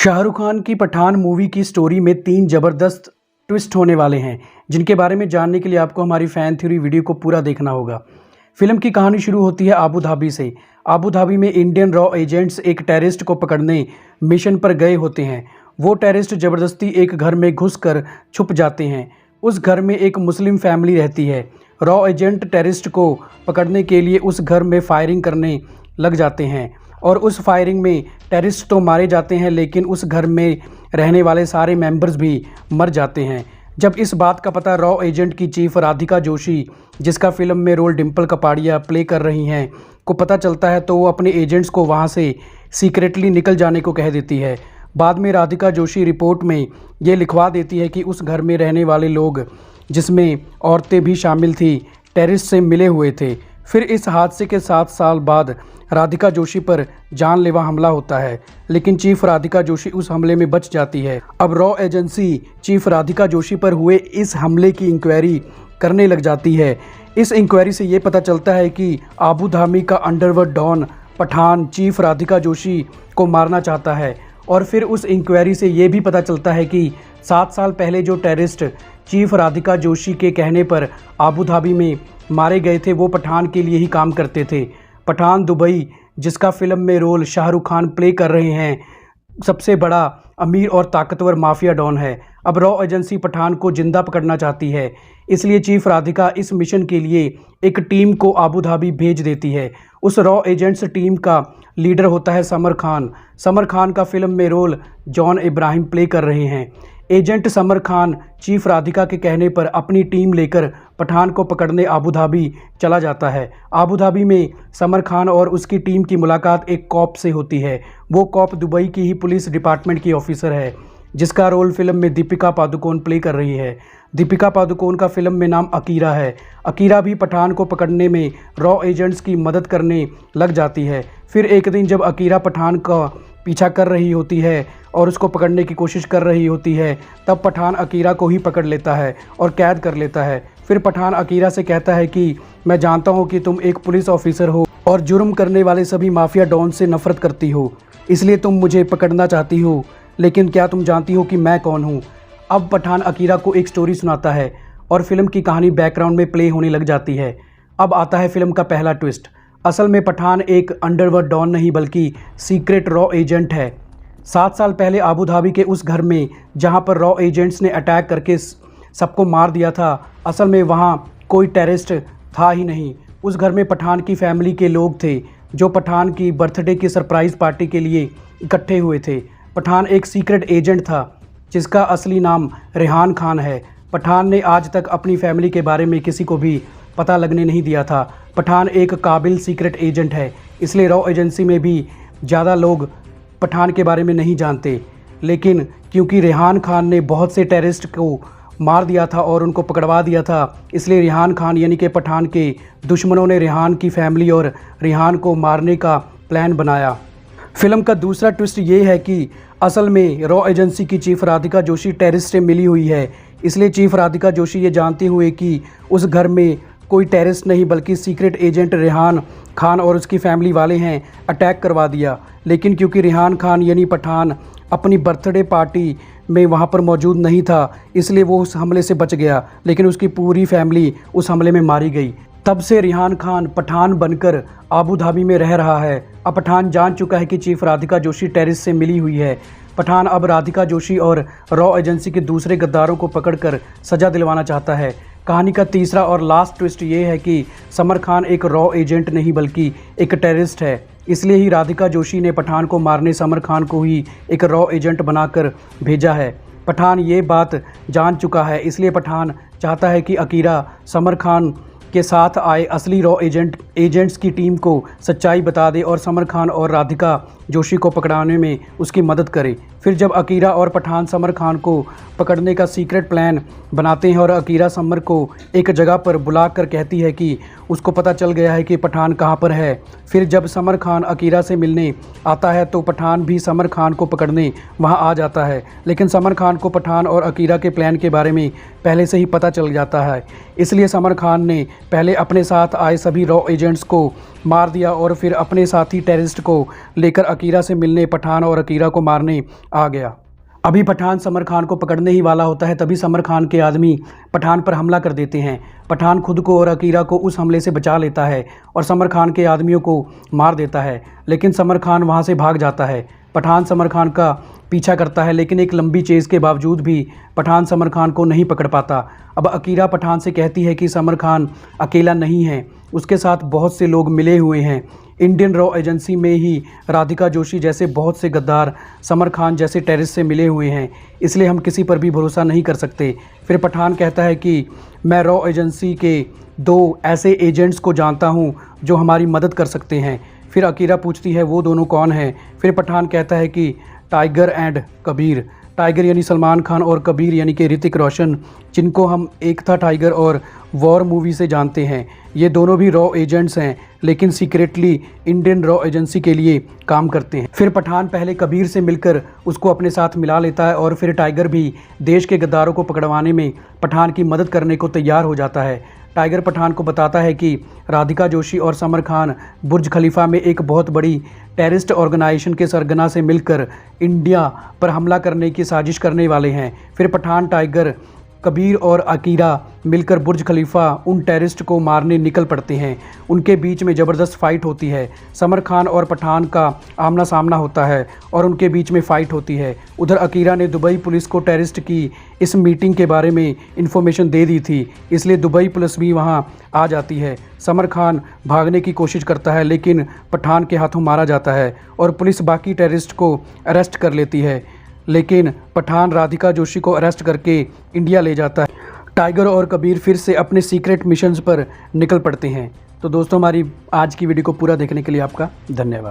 शाहरुख खान की पठान मूवी की स्टोरी में 3 ज़बरदस्त ट्विस्ट होने वाले हैं, जिनके बारे में जानने के लिए आपको हमारी फ़ैन थ्योरी वीडियो को पूरा देखना होगा। फिल्म की कहानी शुरू होती है आबू धाबी से। आबू धाबी में इंडियन रॉ एजेंट्स एक टेररिस्ट को पकड़ने मिशन पर गए होते हैं। वो टेररिस्ट ज़बरदस्ती एक घर में घुसकर छुप जाते हैं। उस घर में एक मुस्लिम फैमिली रहती है। रॉ एजेंट टेररिस्ट को पकड़ने के लिए उस घर में फायरिंग करने लग जाते हैं और उस फायरिंग में टेररिस्ट तो मारे जाते हैं, लेकिन उस घर में रहने वाले सारे मेंबर्स भी मर जाते हैं। जब इस बात का पता रॉ एजेंट की चीफ राधिका जोशी, जिसका फिल्म में रोल डिम्पल कपाड़िया प्ले कर रही हैं, को पता चलता है तो वो अपने एजेंट्स को वहां से सीक्रेटली निकल जाने को कह देती है। बाद में राधिका जोशी रिपोर्ट में ये लिखवा देती है कि उस घर में रहने वाले लोग, जिसमें औरतें भी शामिल थी, टेररिस्ट से मिले हुए थे। फिर इस हादसे के 7 साल बाद राधिका जोशी पर जानलेवा हमला होता है, लेकिन चीफ राधिका जोशी उस हमले में बच जाती है। अब raw agency chief Radhika Joshi पर हुए इस हमले की इंक्वायरी करने लग जाती है। इस इंक्वायरी से ये पता चलता है कि आबू धाबी का underworld don Pathan chief Radhika Joshi को मारना चाहता है। और फिर उस इंक्वायरी से ये भी पता चलता है कि 7 साल पहले जो टेररिस्ट चीफ राधिका जोशी के कहने पर आबू धाबी में मारे गए थे, वो पठान के लिए ही काम करते थे। पठान दुबई, जिसका फिल्म में रोल शाहरुख खान प्ले कर रहे हैं, सबसे बड़ा अमीर और ताकतवर माफिया डॉन है। अब रॉ एजेंसी पठान को जिंदा पकड़ना चाहती है, इसलिए चीफ राधिका इस मिशन के लिए एक टीम को आबू धाबी भेज देती है। उस रॉ एजेंट्स टीम का लीडर होता है समर खान। समर खान का फिल्म में रोल जॉन इब्राहिम प्ले कर रहे हैं। Agent summer Khan chief Radhika के कहने पर अपनी टीम लेकर पठान को पकड़ने आबू धाबी चला जाता है। आबू धाबी में समर खान और उसकी टीम की मुलाकात एक कॉप से होती है। वो कॉप दुबई की ही पुलिस डिपार्टमेंट की ऑफिसर है, जिसका रोल फिल्म में दीपिका पादुकोण प्ले कर रही है। दीपिका पादुकोण का फिल्म में नाम अकीरा है। अकीरा भी पठान को पकड़ने में रॉ एजेंट्स की मदद करने लग जाती है। फिर एक दिन जब अकीरा पठान का पीछा कर रही होती है और उसको पकड़ने की कोशिश कर रही होती है, तब पठान अकीरा को ही पकड़ लेता है और कैद कर लेता है। फिर पठान अकीरा से कहता है कि मैं जानता हूँ कि तुम एक पुलिस ऑफिसर हो और जुर्म करने वाले सभी माफिया डॉन से नफरत करती हो, इसलिए तुम मुझे पकड़ना चाहती हो, लेकिन क्या तुम जानती हो कि मैं कौन हूँ? अब पठान अकीरा को एक स्टोरी सुनाता है और फिल्म की कहानी बैकग्राउंड में प्ले होने लग जाती है। अब आता है फिल्म का पहला ट्विस्ट। असल में पठान एक अंडरवर्ल्ड डॉन नहीं बल्कि सीक्रेट रॉ एजेंट है। 7 साल पहले आबू धाबी के उस घर में जहां पर रॉ एजेंट्स ने अटैक करके सबको मार दिया था, असल में वहां कोई टेररिस्ट था ही नहीं। उस घर में पठान की फैमिली के लोग थे, जो पठान की बर्थडे की सरप्राइज़ पार्टी के लिए इकट्ठे हुए थे। पठान एक सीक्रेट एजेंट था, जिसका असली नाम रेहान खान है। पठान ने आज तक अपनी फैमिली के बारे में किसी को भी पता लगने नहीं दिया था। पठान एक काबिल सीक्रेट एजेंट है, इसलिए रॉ एजेंसी में भी ज़्यादा लोग पठान के बारे में नहीं जानते। लेकिन क्योंकि रेहान खान ने बहुत से टेररिस्ट को मार दिया था और उनको पकड़वा दिया था, इसलिए रेहान खान यानी कि पठान के दुश्मनों ने रेहान की फैमिली और रेहान को मारने का प्लान बनाया। फिल्म का दूसरा ट्विस्ट ये है कि असल में रॉ एजेंसी की चीफ राधिका जोशी टेररिस्ट से मिली हुई है, इसलिए चीफ राधिका जोशी ये जानते हुए कि उस घर में कोई टेररिस्ट नहीं बल्कि सीक्रेट एजेंट रेहान खान और उसकी फैमिली वाले हैं, अटैक करवा दिया। लेकिन क्योंकि रेहान खान यानी पठान अपनी बर्थडे पार्टी में वहां पर मौजूद नहीं था, इसलिए वो उस हमले से बच गया, लेकिन उसकी पूरी फैमिली उस हमले में मारी गई। तब से रेहान खान पठान बनकर आबू धाबी में रह रहा है। अब पठान जान चुका है कि चीफ राधिका जोशी टेररिस्ट से मिली हुई है। पठान अब राधिका जोशी और रॉ एजेंसी के दूसरे गद्दारों को पकड़कर सज़ा दिलवाना चाहता है। कहानी का तीसरा और लास्ट ट्विस्ट ये है कि समर खान एक रॉ एजेंट नहीं बल्कि एक टेररिस्ट है, इसलिए ही राधिका जोशी ने पठान को मारने समर खान को ही एक रॉ एजेंट बनाकर भेजा है। पठान ये बात जान चुका है, इसलिए पठान चाहता है कि अकीरा समर खान के साथ आए असली रॉ एजेंट्स की टीम को सच्चाई बता दे और समर खान और राधिका जोशी को पकड़ाने में उसकी मदद करे। फिर जब अकीरा और पठान समर खान को पकड़ने का सीक्रेट प्लान बनाते हैं और अकीरा समर को एक जगह पर बुलाकर कहती है कि उसको पता चल गया है कि पठान कहाँ पर है। फिर जब समर खान अकीरा से मिलने आता है तो पठान भी समर खान को पकड़ने वहाँ आ जाता है, लेकिन समर खान को पठान और अकीरा के प्लान के बारे में पहले से ही पता चल जाता है, इसलिए समर खान ने पहले अपने साथ आए सभी रॉ एजेंट्स को मार दिया और फिर अपने साथी टेररिस्ट को लेकर अकीरा से मिलने पठान और अकीरा को मारने आ गया। अभी पठान समर खान को पकड़ने ही वाला होता है, तभी समर खान के आदमी पठान पर हमला कर देते हैं। पठान खुद को और अकीरा को उस हमले से बचा लेता है और समर खान के आदमियों को मार देता है, लेकिन समर खान वहां से भाग जाता है। पठान समर खान का पीछा करता है, लेकिन एक लंबी चेज़ के बावजूद भी पठान समर खान को नहीं पकड़ पाता। अब अकीरा पठान से कहती है कि समर खान अकेला नहीं है, उसके साथ बहुत से लोग मिले हुए हैं। इंडियन रॉ एजेंसी में ही राधिका जोशी जैसे बहुत से गद्दार समर खान जैसे टेररिस्ट से मिले हुए हैं, इसलिए हम किसी पर भी भरोसा नहीं कर सकते। फिर पठान कहता है कि मैं रॉ एजेंसी के 2 ऐसे एजेंट्स को जानता हूं जो हमारी मदद कर सकते हैं। फिर अकीरा पूछती है वो दोनों कौन हैं। फिर पठान कहता है कि टाइगर एंड कबीर। टाइगर यानी सलमान खान और कबीर यानी कि ऋतिक रोशन, जिनको हम एक था टाइगर और वॉर मूवी से जानते हैं। ये दोनों भी रॉ एजेंट्स हैं, लेकिन सीक्रेटली इंडियन रॉ एजेंसी के लिए काम करते हैं। फिर पठान पहले कबीर से मिलकर उसको अपने साथ मिला लेता है और फिर टाइगर भी देश के गद्दारों को पकड़वाने में पठान की मदद करने को तैयार हो जाता है। टाइगर पठान को बताता है कि राधिका जोशी और समर खान बुर्ज खलीफा में एक बहुत बड़ी टेररिस्ट ऑर्गेनाइजेशन के सरगना से मिलकर इंडिया पर हमला करने की साजिश करने वाले हैं। फिर पठान, टाइगर, कबीर और अकीरा मिलकर बुर्ज खलीफा उन टेररिस्ट को मारने निकल पड़ते हैं। उनके बीच में ज़बरदस्त फाइट होती है। समर खान और पठान का आमना सामना होता है और उनके बीच में फ़ाइट होती है। उधर अकीरा ने दुबई पुलिस को टेररिस्ट की इस मीटिंग के बारे में इन्फॉर्मेशन दे दी थी, इसलिए दुबई पुलिस भी वहां आ जाती है। समर खान भागने की कोशिश करता है, लेकिन पठान के हाथों मारा जाता है और पुलिस बाकी टेररिस्ट को अरेस्ट कर लेती है, लेकिन पठान राधिका जोशी को अरेस्ट करके इंडिया ले जाता है। टाइगर और कबीर फिर से अपने सीक्रेट मिशंस पर निकल पड़ते हैं। तो दोस्तों, हमारी आज की वीडियो को पूरा देखने के लिए आपका धन्यवाद।